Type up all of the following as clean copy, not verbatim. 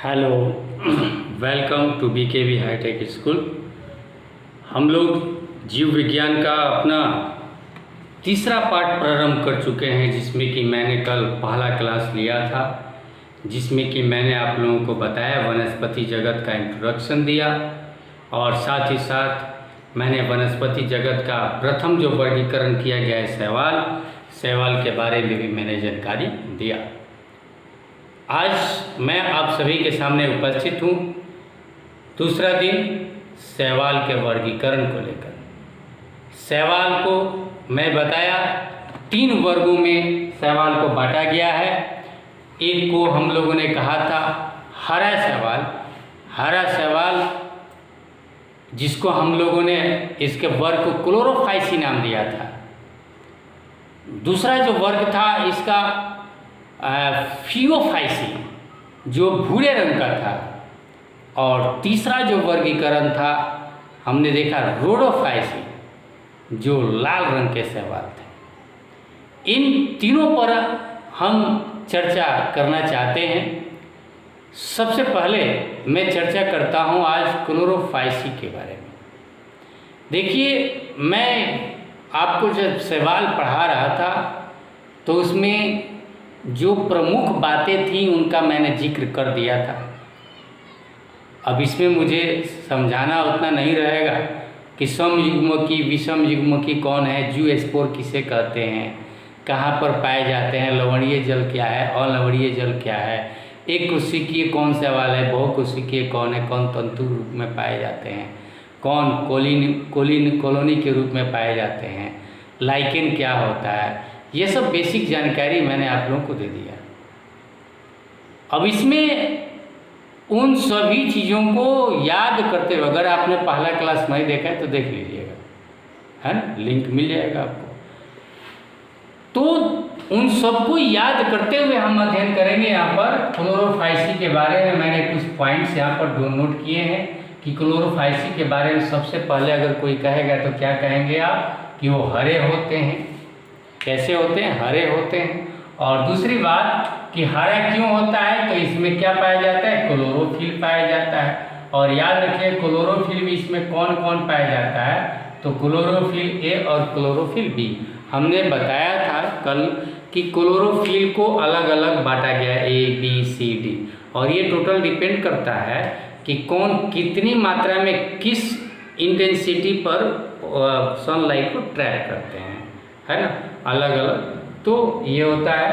Hello, welcome to BKV hi tech school. हम लोग जीव विज्ञान का अपना तीसरा पाठ प्रारंभ कर चुके हैं, जिसमें कि मैंने कल पहला क्लास लिया था, जिसमें कि मैंने आप लोगों को बताया वनस्पति जगत का इंट्रोडक्शन दिया और साथ ही साथ मैंने वनस्पति जगत का प्रथम जो वर्गीकरण किया गया है शैवाल के बारे में भी मैंने जानकारी दिया। आज मैं आप सभी के सामने उपस्थित हूँ दूसरा दिन शैवाल के वर्गीकरण को लेकर। शैवाल को मैं बताया 3 वर्गों में शैवाल को बांटा गया है। एक को हम लोगों ने कहा था हरा शैवाल जिसको हम लोगों ने इसके वर्ग को क्लोरोफाइसी नाम दिया था। दूसरा जो वर्ग था इसका फियोफाइसी जो भूरे रंग का था, और तीसरा जो वर्गीकरण था हमने देखा रोडोफाइसी जो लाल रंग के शैवाल थे। इन तीनों पर हम चर्चा करना चाहते हैं। सबसे पहले मैं चर्चा करता हूं आज क्लोरोफाइसी के बारे में। देखिए, मैं आपको जब शैवाल पढ़ा रहा था तो उसमें जो प्रमुख बातें थीं उनका मैंने जिक्र कर दिया था। अब इसमें मुझे समझाना उतना नहीं रहेगा कि समयुग्मकी विषम युग्मकी कौन है, जूस्पोर किसे कहते हैं, कहाँ पर पाए जाते हैं, लवणीय जल क्या है, अलवणीय जल क्या है, एक कोशिकीय कौन शैवाल है, बहुकोशिकीय कौन है, कौन तंतु रूप में पाए जाते हैं, कौन कॉलोनी के रूप में पाए जाते हैं, लाइकेन क्या होता है, ये सब बेसिक जानकारी मैंने आप लोगों को दे दिया। अब इसमें उन सभी चीज़ों को याद करते हुए, अगर आपने पहला क्लास नहीं देखा है तो देख लीजिएगा, है ना, लिंक मिल जाएगा आपको। तो उन सबको याद करते हुए हम अध्ययन करेंगे। यहाँ पर क्लोरोफाइसी के बारे में मैंने कुछ पॉइंट्स यहाँ पर नोट किए हैं कि क्लोरोफाइसी के बारे में सबसे पहले अगर कोई कहेगा तो क्या कहेंगे आप कि वो हरे होते हैं। कैसे होते हैं? हरे होते हैं। और दूसरी बात कि हरा क्यों होता है, तो इसमें क्या पाया जाता है, क्लोरोफिल पाया जाता है। और याद रखिए क्लोरोफिल भी इसमें कौन कौन पाया जाता है, तो क्लोरोफिल ए और क्लोरोफिल बी। हमने बताया था कल कि क्लोरोफिल को अलग अलग बांटा गया ए बी सी डी, और ये टोटल डिपेंड करता है कि कौन कितनी मात्रा में किस इंटेंसिटी पर सनलाइट को ट्रैप करते हैं, है ना, अलग अलग। तो ये होता है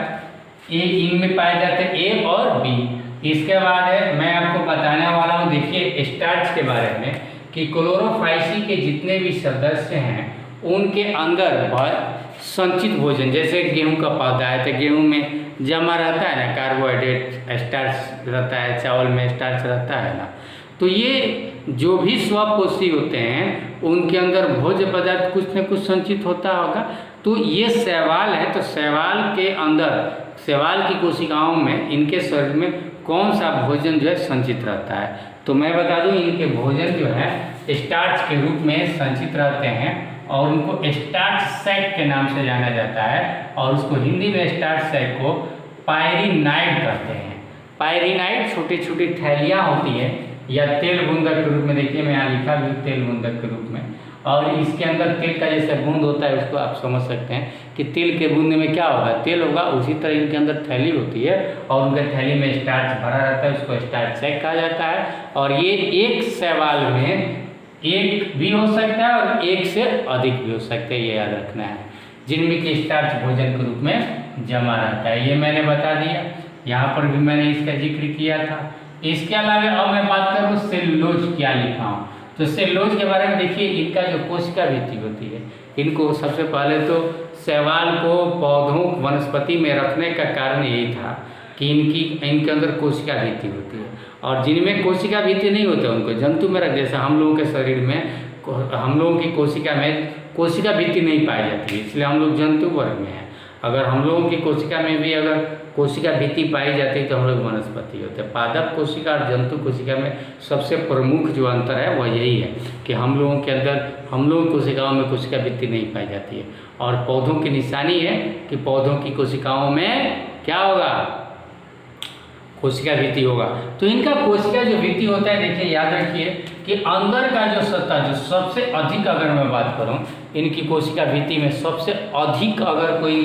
ए, इनमें पाए जाते हैं ए और बी। इसके बाद है मैं आपको बताने वाला हूँ, देखिए स्टार्च के बारे में कि क्लोरोफाइसी के जितने भी सदस्य हैं उनके अंदर संचित भोजन, जैसे गेहूं का पौधा है तो गेहूं में जमा रहता है ना कार्बोहाइड्रेट, स्टार्च रहता है, चावल में स्टार्च रहता है ना। तो ये जो भी स्वपोषी होते हैं उनके अंदर भोज्य पदार्थ कुछ न कुछ संचित होता होगा। तो ये शैवाल है, तो शैवाल के अंदर, शैवाल की कोशिकाओं में, इनके शरीर में कौन सा भोजन जो है संचित रहता है, तो मैं बता दूं इनके भोजन जो है स्टार्च के रूप में संचित रहते हैं, और उनको स्टार्च सैक के नाम से जाना जाता है, और उसको हिंदी में स्टार्च सैक को पायरिनाइड कहते हैं। पायरिनाइड छोटी छोटी थैलियाँ होती है या तेल बूंदक के रूप में, देखिए मैं यहाँ लिखा भी तेल बूंदक के रूप में, और इसके अंदर तेल का जैसे बूंद होता है उसको आप समझ सकते हैं कि तेल के बूंद में क्या होगा, तेल होगा। उसी तरह इनके अंदर थैली होती है और उनके थैली में स्टार्च भरा रहता है, उसको स्टार्च सैक कहा जाता है। और ये एक शैवाल में एक भी हो सकता है और एक से अधिक भी हो सकते हैं, ये याद रखना है, जिनमें कि स्टार्च भोजन के रूप में जमा रहता है। ये मैंने बता दिया, यहाँ पर भी मैंने इसका जिक्र किया था। इसके अलावा अब मैं बात करूँ सेलुलोज क्या लिखा हूँ, तो सेलुलोज के बारे में देखिए इनका जो कोशिका भित्ति होती है, इनको सबसे पहले तो शैवाल को पौधों वनस्पति में रखने का कारण यही था कि इनके अंदर कोशिका भित्ति होती है, और जिनमें कोशिका भित्ति नहीं होते उनको जंतु में रख, जैसे हम लोगों के शरीर में, हम लोगों की कोशिका में कोशिका भित्ति नहीं पाई जाती है, इसलिए हम लोग जंतु वर्ग में हैं। अगर हम लोगों की कोशिका में भी अगर कोशिका भित्ति पाई जाती है तो हम लोग वनस्पति होते हैं। पादप कोशिका और जंतु कोशिका में सबसे प्रमुख जो अंतर है वह यही है कि हम लोगों के अंदर, हम लोगों की कोशिकाओं में कोशिका भित्ति नहीं पाई जाती है, और पौधों की निशानी है कि पौधों की कोशिकाओं में क्या होगा, कोशिका भित्ति होगा। तो इनका कोशिका जो भित्ति होता है, देखिए याद रखिए कि अंदर का जो सत्ता जो सबसे अधिक, अगर मैं बात करूं इनकी कोशिका भित्ति में सबसे अधिक अगर कोई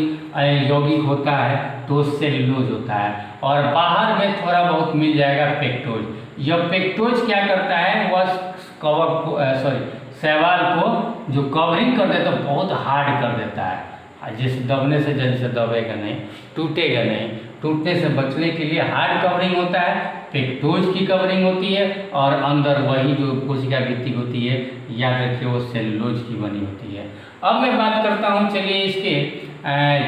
यौगिक होता है तो सेल्यूलोज होता है, और बाहर में थोड़ा बहुत मिल जाएगा पेक्टोज। यह पेक्टोज क्या करता है, वह शैवाल को जो कवरिंग कर देता है बहुत हार्ड कर देता है, जैसे दबने से जल्दी से दबेगा नहीं, टूटेगा नहीं, टूटने से बचने के लिए हार्ड कवरिंग होता है, पेक्टोज की कवरिंग होती है, और अंदर वही जो कोशिका भित्ति होती है याद रखिए वो सेल्यूलोज की बनी होती है। अब मैं बात करता हूँ, चलिए इसके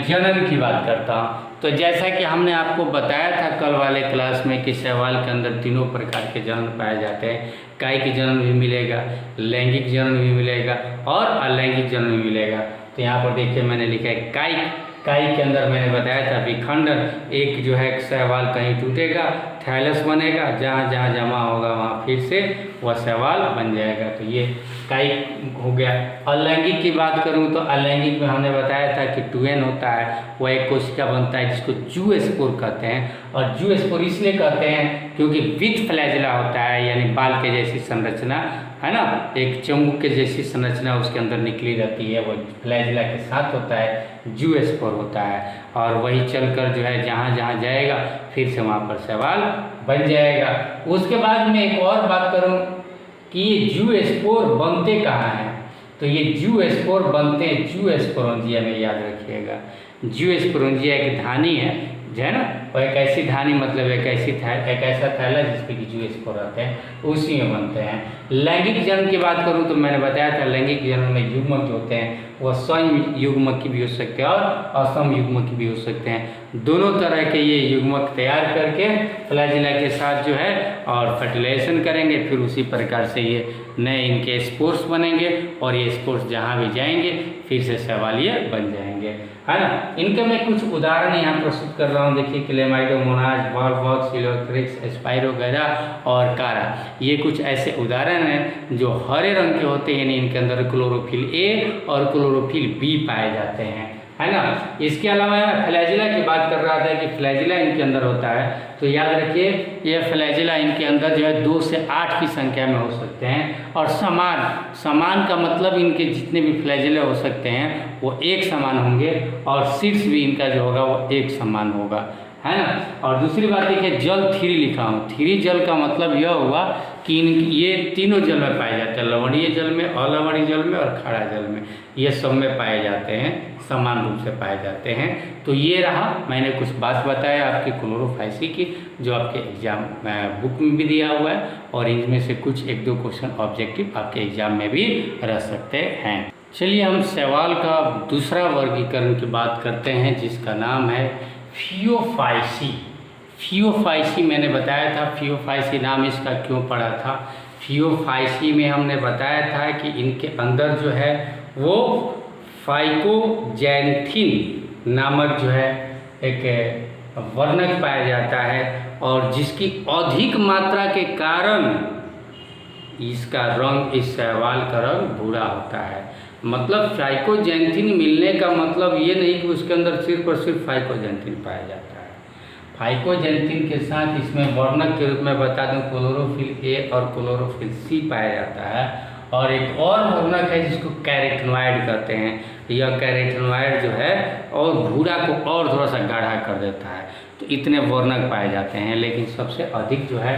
जनन की बात करता हूँ। तो जैसा कि हमने आपको बताया था कल वाले क्लास में कि शैवाल के अंदर तीनों प्रकार के जनन पाए जाते हैं, कायिक जनन भी मिलेगा, लैंगिक जनन भी मिलेगा और अलैंगिक जनन भी मिलेगा। तो यहाँ पर देखिए मैंने लिखा है कायिक। कायिक के अंदर मैंने बताया था विखंडन, एक जो है शैवाल कहीं टूटेगा, थैलस बनेगा, जहाँ जहाँ जमा होगा वहाँ फिर से वह शैवाल बन जाएगा। तो ये कायिक हो गया। अलैंगिक की बात करूँ तो अलैंगिक में हमने बताया था कि टुएन होता है, वह एक कोशिका बनता है जिसको जूस्पोर कहते हैं, और जूस्पोर इसलिए कहते हैं क्योंकि विथ फ्लैजिला होता है, यानी बाल के जैसी संरचना है ना, एक चम्बुक के जैसी संरचना उसके अंदर निकली रहती है, वो फ्लैजिला के साथ होता है, जूस्पोर होता है, और वही चलकर जो है जहाँ जहाँ जाएगा फिर से वहाँ पर शैवाल बन जाएगा। उसके बाद में एक और बात करूँ कि ये जूस्पोर बनते कहाँ हैं, तो ये जूस्पोर बनते हैं जूस्पोरेंजिया में, याद रखिएगा। जूस्पोरेंजिया एक धानी है जो है ना, वो एक ऐसी धानी मतलब एक ऐसा थैलस जिस पे कि जूस्पोर रहते हैं, उसी में बनते हैं। लैंगिक जनन की बात करूं तो मैंने बताया था लैंगिक जनन में युग्मक जो होते हैं वह सम युग्मक की भी हो सकते हैं और असम युग्मक की भी हो सकते हैं। दोनों तरह के ये युग्मक तैयार करके फ्लैजिला के साथ जो है और फर्टिलाइजेशन करेंगे, फिर उसी प्रकार से ये नए इनके स्पोर्स बनेंगे, और ये स्पोर्स जहाँ भी जाएंगे फिर से शैवाल ये बन जाएंगे, है ना। इनके मैं कुछ उदाहरण यहाँ प्रस्तुत कर रहा हूँ। देखिए क्लेमाइडोमोनाज, वॉलवॉक्स, सिलोथ्रिक्स, स्पाइरोगैरा और कारा, ये कुछ ऐसे उदाहरण हैं जो हरे रंग के होते हैं, यानी इनके अंदर क्लोरोफिल ए और क्लोरोफिल बी पाए जाते हैं, है ना। इसके अलावा मैं फ्लैजिला की बात कर रहा था कि फ्लैजिला इनके अंदर होता है, तो याद रखिए ये फ्लैजिला इनके अंदर जो है 2 से 8 की संख्या में हो सकते हैं, और समान का मतलब इनके जितने भी फ्लैजिला हो सकते हैं वो एक समान होंगे, और शीर्ष भी इनका जो होगा वो एक समान होगा, है ना। और दूसरी बात देखिए जल 3 लिखा हूँ। 3 जल का मतलब यह हुआ कि ये तीनों जल में पाए जाते हैं, लवणीय जल में, अलवणीय जल में और खारा जल में, ये सब में पाए जाते हैं, समान रूप से पाए जाते हैं। तो ये रहा, मैंने कुछ बात बताया आपकी क्लोरोफाइसी की जो आपके एग्जाम बुक में भी दिया हुआ है, और इनमें से कुछ 1-2 क्वेश्चन ऑब्जेक्टिव आपके एग्जाम में भी रह सकते हैं। चलिए हम शैवाल का दूसरा वर्गीकरण की बात करते हैं जिसका नाम है फियोफाइसी। फियोफाइसी मैंने बताया था, फियोफाइसी नाम इसका क्यों पड़ा था। फियोफाइसी में हमने बताया था कि इनके अंदर जो है वो फाइकोजैंथिन नामक जो है एक वर्णक पाया जाता है, और जिसकी अधिक मात्रा के कारण इसका रंग, इस शैवाल का रंग भूरा होता है। मतलब फाइकोजैंथिन मिलने का मतलब ये नहीं कि उसके अंदर सिर्फ और सिर्फ फाइकोजैंथिन पाया जाता है। फाइकोजैंथिन के साथ इसमें वर्णक के रूप में बता दूं क्लोरोफिल ए और क्लोरोफिल सी पाया जाता है, और एक और वर्णक है जिसको कैरोटीनॉइड कहते हैं। यह कैरोटीनॉइड जो है और भूरा को और थोड़ा सा गाढ़ा कर देता है। तो इतने वर्णक पाए जाते हैं, लेकिन सबसे अधिक जो है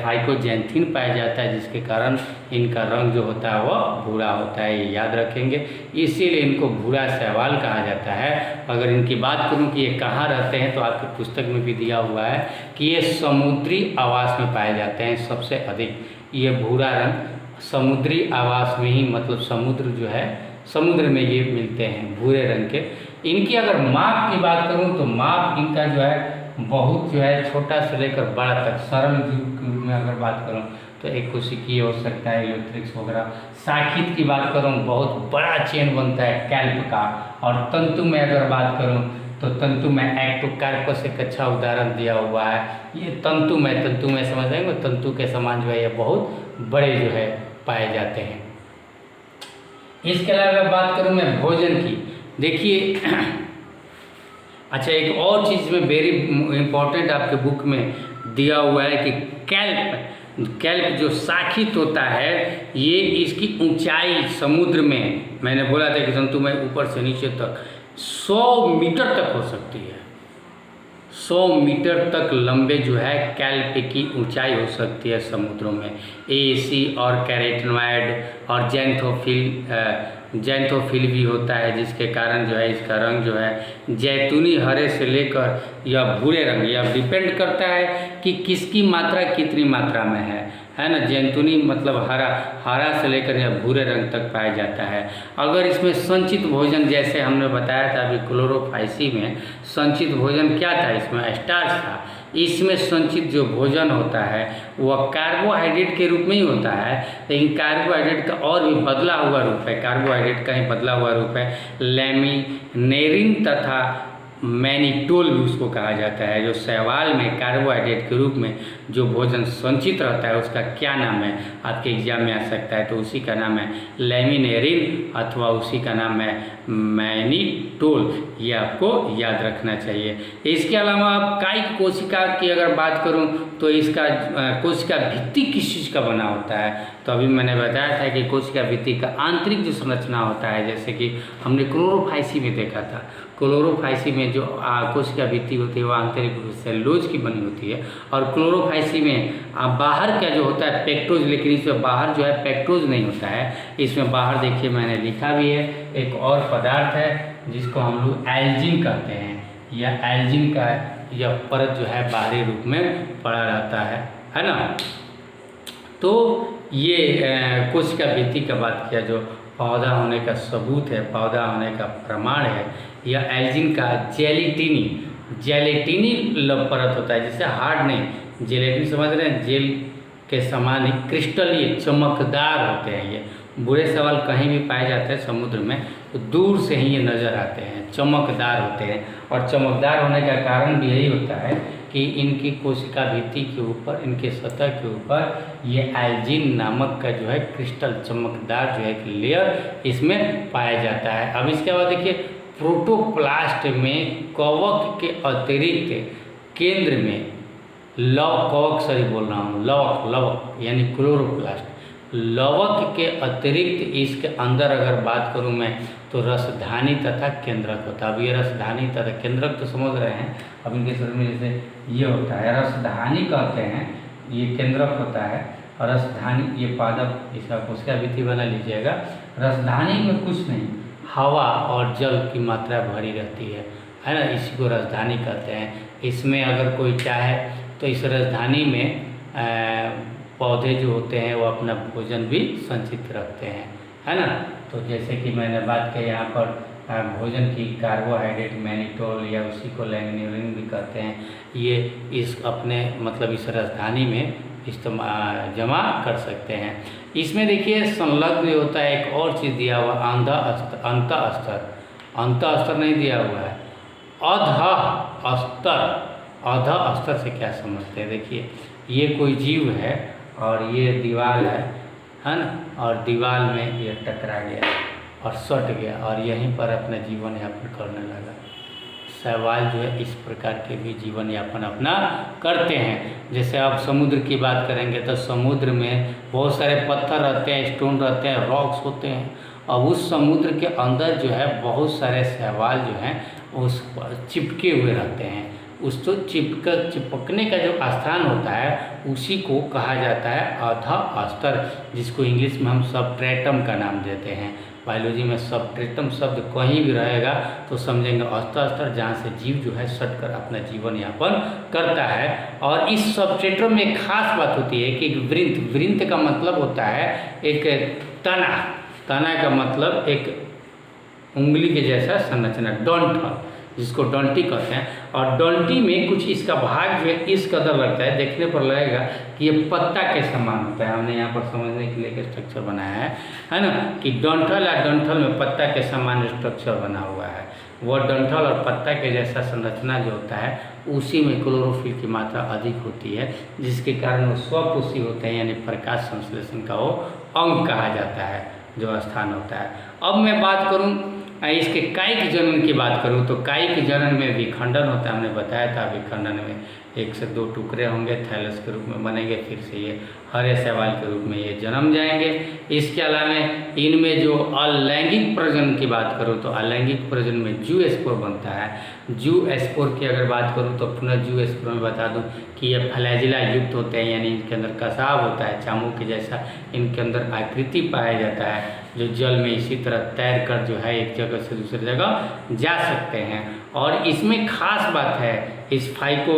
फाइकोजैंथिन पाया जाता है, जिसके कारण इनका रंग जो होता है वह भूरा होता है, ये याद रखेंगे। इसीलिए इनको भूरा शैवाल कहा जाता है। अगर इनकी बात करूं कि ये कहाँ रहते हैं तो आपकी पुस्तक में भी दिया हुआ है कि ये समुद्री आवास में पाए जाते हैं सबसे अधिक। ये भूरा रंग समुद्री आवास में ही, मतलब समुद्र जो है समुद्र में ये मिलते हैं भूरे रंग के। इनकी अगर माप की बात करूं तो माप इनका जो है बहुत जो है छोटा से लेकर बड़ा तक, सरल जीव के रूप में अगर बात करूं तो एक कोशिकीय हो सकता है, इलेक्ट्रिक्स वगैरह। शाखित की बात करूं बहुत बड़ा चेन बनता है कैल्प का। और तंतु में अगर बात करूं तो तंतु में एक्टोकार्पस एक अच्छा उदाहरण दिया हुआ है। ये तंतु में समझ आएंगे, तंतु के समान जो है ये बहुत बड़े जो है पाए जाते हैं। इसके अलावा बात करूं मैं भोजन की, देखिए अच्छा एक और चीज़ में वेरी इम्पोर्टेंट आपके बुक में दिया हुआ है कि कैल्प जो शाखित होता है ये इसकी ऊंचाई समुद्र में, मैंने बोला था कि जंतु में ऊपर से नीचे तक 100 मीटर तक हो सकती है। 100 मीटर तक लंबे जो है कैल्प की ऊंचाई हो सकती है समुद्रों में। एसी और कैरेटनॉइड और जैंथोफिल भी होता है, जिसके कारण जो है इसका रंग जो है जैतूनी हरे से लेकर या भूरे रंग, या डिपेंड करता है कि किसकी मात्रा कितनी मात्रा में है ना। जैतूनी मतलब हरा से लेकर या भूरे रंग तक पाया जाता है। अगर इसमें संचित भोजन, जैसे हमने बताया था अभी क्लोरोफाइसी में संचित भोजन क्या था, इसमें स्टार्च था। इसमें संचित जो भोजन होता है वह कार्बोहाइड्रेट के रूप में ही होता है, लेकिन कार्बोहाइड्रेट का और भी बदला हुआ रूप है, कार्बोहाइड्रेट का ही बदला हुआ रूप है लैमिनेरिन तथा मैनिटोल भी उसको कहा जाता है। जो शैवाल में कार्बोहाइड्रेट के रूप में जो भोजन संचित रहता है उसका क्या नाम है, आपके एग्जाम में आ सकता है, तो उसी का नाम है लैमिनेरिन अथवा उसी का नाम है मैनिटोल। ये आपको याद रखना चाहिए। इसके अलावा आप कायिक कोशिका की अगर बात करूं तो इसका कोशिका भित्ति किस चीज़ का बना होता है, तो अभी मैंने बताया था कि कोशिका भित्ति का आंतरिक जो संरचना होता है, जैसे कि हमने क्लोरोफाइसी में देखा था, क्लोरोफाइसी में जो कोशिका भित्ति होती है वो आंतरिक सेलुलोज की बनी होती है, और क्लोरोफाइसी में बाहर का जो होता है पेक्टोज, लेकिन इसमें बाहर जो है पेक्टोज नहीं होता है। इसमें बाहर देखिए मैंने लिखा भी है, एक और पदार्थ है जिसको हम लोग एल्जिन कहते हैं, या एल्जिन का यह परत जो है बाहरी रूप में पड़ा रहता है ना। तो ये कोशिका भित्ति का बात किया, जो पौधा होने का सबूत है, पौधा होने का प्रमाण है, यह एल्जिन का जेलेटिनी परत होता है, जिससे हार्ड नहीं, जेलेटिन समझ रहे हैं, जेल के समान ही क्रिस्टलीय चमकदार होते हैं। ये बुरे सवाल कहीं भी पाए जाते हैं समुद्र में तो दूर से ही ये नज़र आते हैं, चमकदार होते हैं। और चमकदार होने का कारण भी यही होता है कि इनकी कोशिका भित्ति के ऊपर, इनके सतह के ऊपर ये एल्जिन नामक का जो है क्रिस्टल चमकदार जो है एक लेयर इसमें पाया जाता है। अब इसके बाद देखिए प्रोटोप्लास्ट में कवक के अतिरिक्त केंद्र में लवक यानी क्लोरोप्लास्ट, लवक के अतिरिक्त इसके अंदर अगर बात करूं मैं तो रसधानी तथा केंद्रक होता है। अब ये रसधानी तथा केंद्रक तो समझ रहे हैं, अब इनके शरीर में जैसे ये होता है रसधानी कहते हैं, ये केंद्रक होता है, और रसधानी ये पादप, इसका कोशिका भित्ति बना लीजिएगा। रसधानी में कुछ नहीं, हवा और जल की मात्रा भरी रहती है ना, इसी को रसधानी कहते हैं। इसमें अगर कोई चाहे तो इस रसधानी में पौधे जो होते हैं वो अपना भोजन भी संचित रखते हैं, है ना। तो जैसे कि मैंने बात की यहाँ पर भोजन की, कार्बोहाइड्रेट मैनिटोल या उसी को लैमिनेरिन भी कहते हैं, ये इस अपने मतलब इस रसधानी में जमा कर सकते हैं। इसमें देखिए संलग्न होता है, एक और चीज़ दिया हुआ अंत अस्तर नहीं दिया हुआ है, अध अस्तर से क्या समझते हैं। देखिए ये कोई जीव है और ये दीवार है ना, और दीवार में ये टकरा गया और सट गया और यहीं पर अपना जीवन यापन करने लगा। शैवाल जो है इस प्रकार के भी जीवन यापन अपना करते हैं। जैसे आप समुद्र की बात करेंगे तो समुद्र में बहुत सारे पत्थर रहते हैं, स्टोन रहते हैं, रॉक्स होते हैं, और उस समुद्र के अंदर जो है बहुत सारे शैवाल जो हैं उस चिपके हुए रहते हैं। उस तो चिपकने का जो स्थान होता है उसी को कहा जाता है अध अस्तर, जिसको इंग्लिश में हम सबस्ट्रेटम का नाम देते हैं। बायोलॉजी में सबस्ट्रेटम शब्द कहीं भी रहेगा तो समझेंगे अस्तर, जहाँ से जीव जो है सटकर अपना जीवन यापन करता है। और इस सबस्ट्रेटम में एक खास बात होती है कि वृंत का मतलब होता है एक तना का मतलब एक उंगली के जैसा संरचना, डंठल, जिसको डंटी कहते हैं। और डंटी में कुछ इसका भाग जो है इस कदर लगता है, देखने पर लगेगा कि ये पत्ता के समान होता है। हमने यहाँ पर समझने के लिए स्ट्रक्चर बनाया है ना, कि डंठल या डंठल में पत्ता के समान स्ट्रक्चर बना हुआ है। वह डंठल और पत्ता के जैसा संरचना जो होता है उसी में क्लोरोफिल की मात्रा अधिक होती है, जिसके कारण वो स्वपोषी होते हैं, यानी प्रकाश संश्लेषण का वो अंग कहा जाता है जो स्थान होता है। अब मैं बात करूं इसके कायिक जनन की बात करूँ तो कायिक जनन में विखंडन होता है। हमने बताया था विखंडन में 1 से 2 टुकड़े होंगे, थैलस के रूप में बनेंगे, फिर से ये हरे शैवाल के रूप में ये जन्म जाएंगे। इसके अलावा इनमें जो अलैंगिक प्रजनन की बात करूँ तो अलैंगिक प्रजनन में जू स्पोर बनता है। जू स्पोर की अगर बात करूँ तो पुनः जू स्पोर में बता दूँ कि ये फ्लैजिला युक्त होते हैं, यानी इनके अंदर कसाव होता है, चामुक के जैसा इनके अंदर आकृति पाया जाता है, जो जल में इसी तरह तैर कर जो है एक जगह से दूसरी जगह जा सकते हैं। और इसमें खास बात है इस फाइसी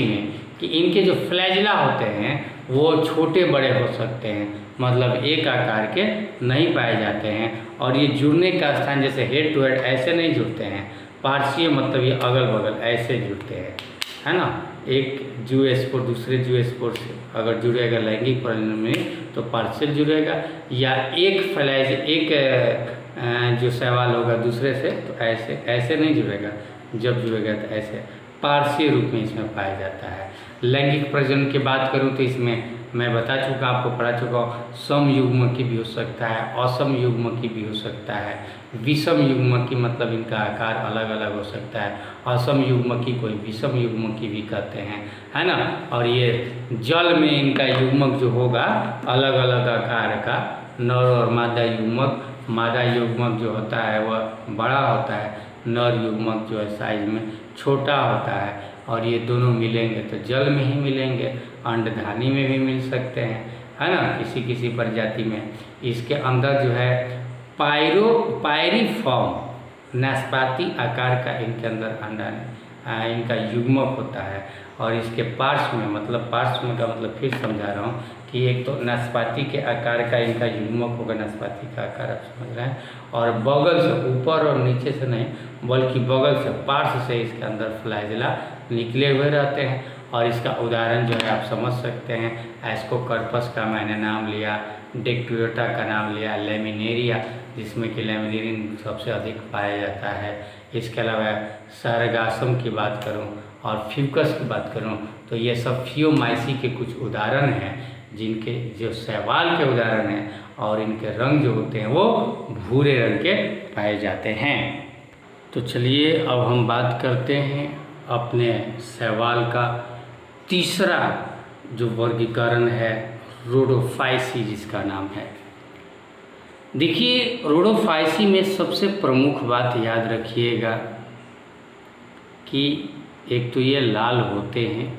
में कि इनके जो फ्लैजिला होते हैं वो छोटे बड़े हो सकते हैं, मतलब एक आकार के नहीं पाए जाते हैं। और ये जुड़ने का स्थान जैसे हेड टू हेड ऐसे नहीं जुड़ते हैं, पार्श्वीय मतलब ये अगल बगल ऐसे जुड़ते हैं, है ना। एक जू स्पोर दूसरे जू स्पोर से अगर जुड़ेगा लैंगिक प्रजनन में तो पार्शियल जुड़ेगा, या एक जो शैवाल होगा दूसरे से तो ऐसे नहीं जुड़ेगा, जब जुड़ेगा तो ऐसे पार्शियल रूप में इसमें पाया जाता है। लैंगिक प्रजनन की बात करूं तो इसमें मैं बता चुका, आपको पढ़ा चुका हूँ, समयुग्मकी भी हो सकता है, असमयुग्मकी भी हो सकता है। विषम युग्मकी मतलब इनका आकार अलग अलग हो सकता है, असमयुग्मकी कोई विषम युग्मकी भी कहते हैं, है ना। और ये जल में इनका युग्मक जो होगा अलग अलग आकार का, नर और मादा युग्मक, मादा युग्मक जो होता है वह बड़ा होता है, नर युग्मक जो है साइज में छोटा होता है। और ये दोनों मिलेंगे तो जल में ही मिलेंगे, अंडधानी में भी मिल सकते हैं, है ना, किसी किसी प्रजाति में। इसके अंदर जो है पायरिफॉर्म नाशपाती आकार का इनके अंदर अंडा इनका युग्मक होता है। और इसके पार्श्व में, मतलब पार्श्व में का मतलब फिर समझा रहा हूँ कि एक तो नाशपाती के आकार का इनका युग्मक होगा, नाशपाती का आकार आप समझ रहे हैं, और बगल से, ऊपर और नीचे से नहीं बल्कि बगल से, पार्श्व से इसके अंदर फ्लैजिला निकले हुए रहते हैं। और इसका उदाहरण जो है आप समझ सकते हैं, एस्कोकार्पस का मैंने नाम लिया, डेक्टुयोटा का नाम लिया, लेमिनेरिया जिसमें कि लेमिनेरिन सबसे अधिक पाया जाता है। इसके अलावा सरगासम की बात करूं और फ्यूकस की बात करूं तो ये सब फियोमाइसी के कुछ उदाहरण हैं, जिनके जो शैवाल के उदाहरण हैं, और इनके रंग जो होते हैं वो भूरे रंग के पाए जाते हैं। तो चलिए अब हम बात करते हैं अपने शैवाल का तीसरा जो वर्गीकरण है, रोडोफाइसी जिसका नाम है। देखिए रोडोफाइसी में सबसे प्रमुख बात याद रखिएगा कि एक तो ये लाल होते हैं,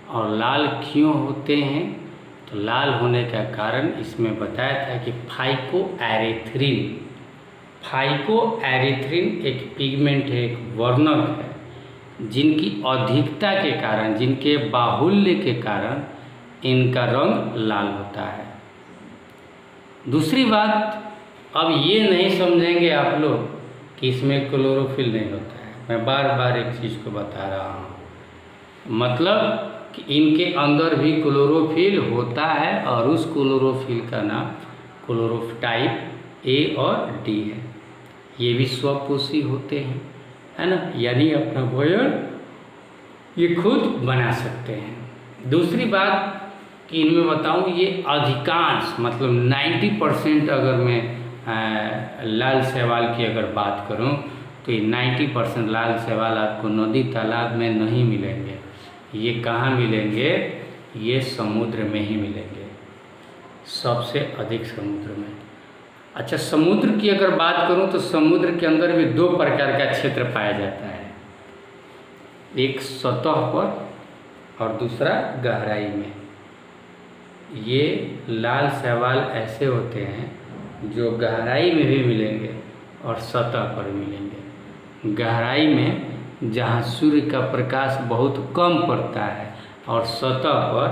और लाल क्यों होते हैं तो लाल होने का कारण इसमें बताया था कि फाइकोएरिथ्रिन एक पिगमेंट है, एक वर्णक है, जिनकी अधिकता के कारण, जिनके बाहुल्य के कारण इनका रंग लाल होता है। दूसरी बात, अब ये नहीं समझेंगे आप लोग कि इसमें क्लोरोफिल नहीं होता है, मैं बार बार एक चीज़ को बता रहा हूँ, मतलब कि इनके अंदर भी क्लोरोफिल होता है, और उस क्लोरोफिल का नाम क्लोरोटाइप ए और डी है। ये भी स्वपोषी होते हैं, है ना, यानी अपना भोजन ये खुद बना सकते हैं। दूसरी बात कि इनमें बताऊं, ये अधिकांश मतलब 90% अगर मैं लाल शैवाल की अगर बात करूं तो ये 90% लाल शैवाल आपको नदी तालाब में नहीं मिलेंगे। ये कहाँ मिलेंगे? ये समुद्र में ही मिलेंगे, सबसे अधिक समुद्र में। अच्छा, समुद्र की अगर बात करूं तो समुद्र के अंदर भी 2 प्रकार का क्षेत्र पाया जाता है, एक सतह पर और दूसरा गहराई में। ये लाल शैवाल ऐसे होते हैं जो गहराई में भी मिलेंगे और सतह पर मिलेंगे। गहराई में जहाँ सूर्य का प्रकाश बहुत कम पड़ता है, और सतह पर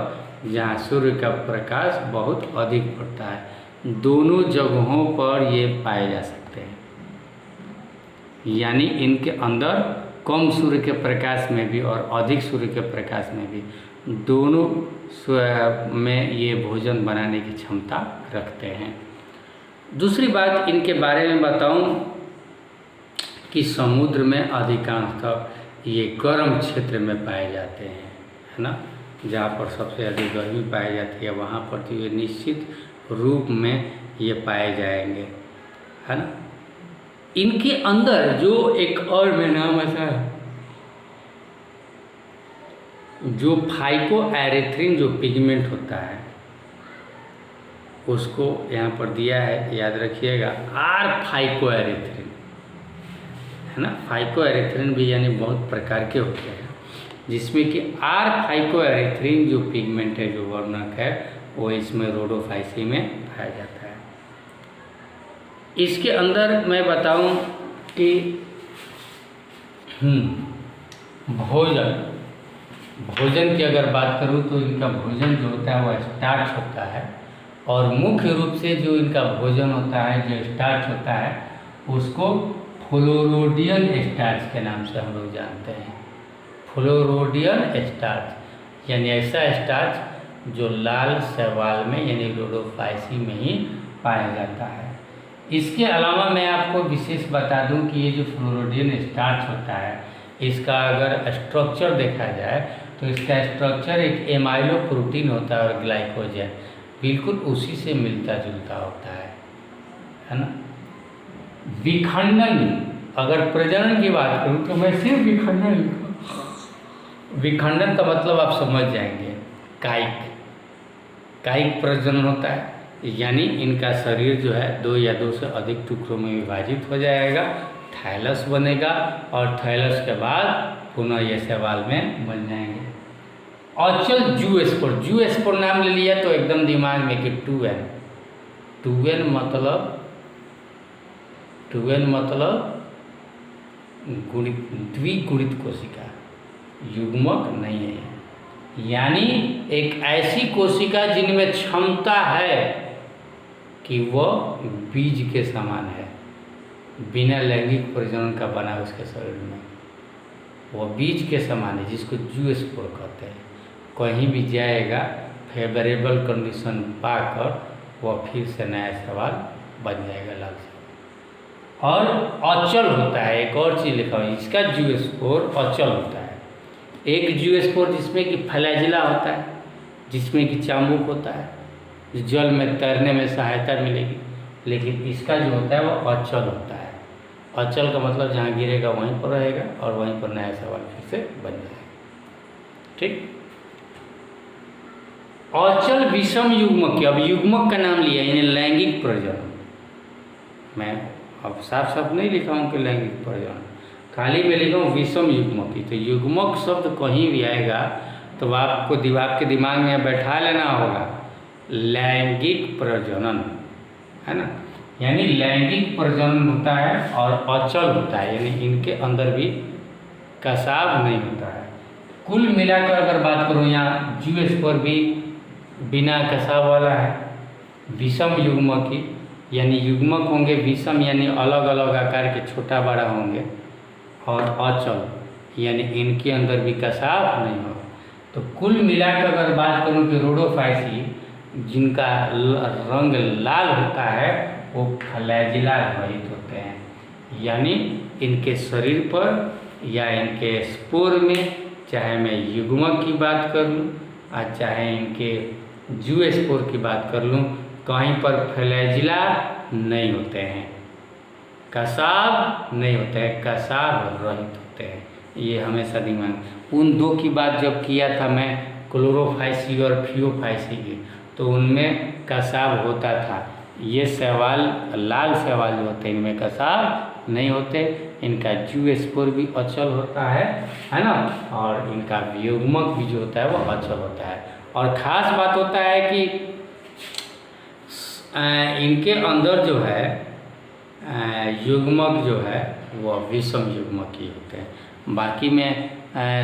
जहाँ सूर्य का प्रकाश बहुत अधिक पड़ता है। दोनों जगहों पर ये पाए जा सकते हैं, यानी इनके अंदर कम सूर्य के प्रकाश में भी और अधिक सूर्य के प्रकाश में भी, दोनों में ये भोजन बनाने की क्षमता रखते हैं। दूसरी बात इनके बारे में बताऊं कि समुद्र में अधिकांशतः ये गर्म क्षेत्र में पाए जाते हैं, है ना, जहाँ पर सबसे अधिक गर्मी पाई जाती है वहाँ पर तो ये निश्चित रूप में ये पाए जाएंगे, है ना। इनके अंदर जो एक और में नाम ऐसा है, जो फाइकोएरिथ्रिन जो पिगमेंट होता है उसको यहाँ पर दिया है, याद रखिएगा, आर फाइकोएरिथ्रिन, है ना। फाइकोएरिथ्रिन भी यानी बहुत प्रकार के होते हैं, जिसमें कि आर फाइकोएरिथ्रिन जो पिगमेंट है, जो वर्णक है, वो इसमें रोडोफाइसी में पाया जाता है। इसके अंदर मैं बताऊं कि भोजन की अगर बात करूं तो इनका भोजन जो होता है वो स्टार्च होता है, और मुख्य रूप से जो इनका भोजन होता है, जो स्टार्च होता है, उसको फ्लोरोडियल स्टार्च के नाम से हम लोग जानते हैं। फ्लोरोडियल स्टार्च यानी ऐसा स्टार्च जो लाल शैवाल में यानी रोडोफाइसी में ही पाया जाता है। इसके अलावा मैं आपको विशेष बता दूं कि ये जो फ्लोरोडियल स्टार्च होता है, इसका अगर स्ट्रक्चर देखा जाए तो इसका स्ट्रक्चर एक एमाइलो प्रोटीन होता है और ग्लाइकोजन, बिल्कुल उसी से मिलता जुलता होता है ना। विखंडन, अगर प्रजनन की बात करूं तो मैं सिर्फ विखंडन लिखूं। विखंडन का मतलब आप समझ जाएंगे, कायिक प्रजनन होता है, यानी इनका शरीर जो है 2 या 2 से अधिक टुकड़ों में विभाजित हो जाएगा, थैलस बनेगा, और थैलस के बाद पुनः ये शैवाल में बन जाएंगे। ऑचल जूस्पोर नाम ले लिया तो एकदम दिमाग में कि 2n मतलब द्विगुणित कोशिका, युग्मक नहीं है, यानी एक ऐसी कोशिका जिनमें क्षमता है कि वह बीज के समान है, बिना लैंगिक प्रजनन का बना उसके शरीर में, वह बीज के समान है, जिसको जूस्पोर कहते हैं। कहीं भी जाएगा, फेवरेबल कंडीशन पाकर वह फिर से नया सवाल बन जाएगा लाल से। और अचल होता है, एक और चीज़ लिखा हुआ है, इसका जूस्पोर अचल होता है। एक जूस्पोर जिसमें कि फ्लैजिला होता है, जिसमें कि चामुक होता है, जल में तैरने में सहायता मिलेगी, लेकिन इसका जो होता है वो अचल होता है। अचल का मतलब जहाँ गिरेगा वहीं पर रहेगा और वहीं पर नया सवाल फिर से बन जाएगा। ठीक, अचल विषम युग्मक, अब युग्मक का नाम लिया यानी लैंगिक प्रजनन। मैं अब साफ साफ नहीं लिखा हूँ कि लैंगिक प्रजनन, खाली मैं लिखा हूँ विषम युग्मक की। तो युग्मक शब्द कहीं भी आएगा तो आपको आपके दिमाग में बैठा लेना होगा लैंगिक प्रजनन, है ना। यानी लैंगिक प्रजनन होता है और अचल होता है, यानी इनके अंदर भी कसाव नहीं होता है। कुल मिलाकर अगर बात करूँ, यहाँ जूस्पोर भी बिना कसाव वाला है, विषम युग्मकी, यानी युग्मक होंगे विषम यानी अलग अलग आकार के छोटा बड़ा होंगे, और अचल यानी इनके अंदर भी कसाव नहीं होगा। तो कुल मिलाकर अगर बात करूं कि रोडोफाइसी जिनका रंग लाल होता है वो फ्लैजिला रहित होते हैं, यानी इनके शरीर पर या इनके स्पोर में, चाहे मैं युग्मक की बात कर लूँ और चाहे इनके जूस्पोर की बात कर लूँ, कहीं पर फ्लैजिला नहीं होते हैं, कसाव नहीं होते हैं, कसाव रहित होते हैं। ये हमेशा दिमाग, उन दो की बात जब किया था मैं क्लोरोफाइसी और फियोफाइसी की, तो उनमें कसाव होता था। ये शैवाल, लाल शैवाल जो होते हैं इनमें कसाव नहीं होते, इनका जूस्पोर भी अचल होता है ना, और इनका युग्मक भी जो होता है वो अचल होता है। और ख़ास बात होता है कि इनके अंदर जो है युग्मक जो है वह विषम युग्मकी होते हैं। बाकी में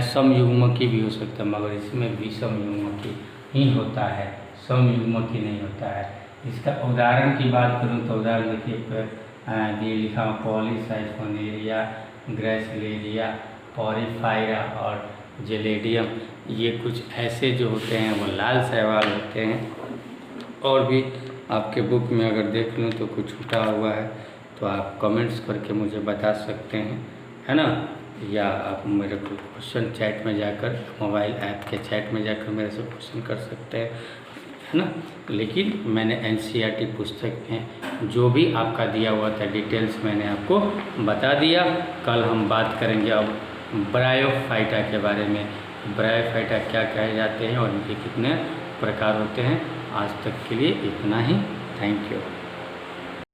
सम युग्मकी भी हो सकता है, मगर इसमें विषम युग्मकी ही होता है, सम युग्मकी नहीं होता है। इसका उदाहरण की बात करूं तो उदाहरण देखिए, ये लिखा हुआ पॉलीसाइफोनेरिया, ग्रेसिलेरिया, पॉरीफायरा और जेलेडियम, ये कुछ ऐसे जो होते हैं वो लाल शैवाल होते हैं। और भी आपके बुक में अगर देख लूँ तो कुछ छूटा हुआ है तो आप कमेंट्स करके मुझे बता सकते हैं, है ना, या आप मेरे को क्वेश्चन चैट में जाकर, मोबाइल ऐप के चैट में जाकर मेरे से क्वेश्चन कर सकते हैं, है ना। लेकिन मैंने NCERT पुस्तक में जो भी आपका दिया हुआ था डिटेल्स मैंने आपको बता दिया। कल हम बात करेंगे अब ब्रायोफाइटा के बारे में। ब्रायोफाइटा क्या कहे जाते हैं और इनके कितने प्रकार होते हैं। आज तक के लिए इतना ही। Thank you.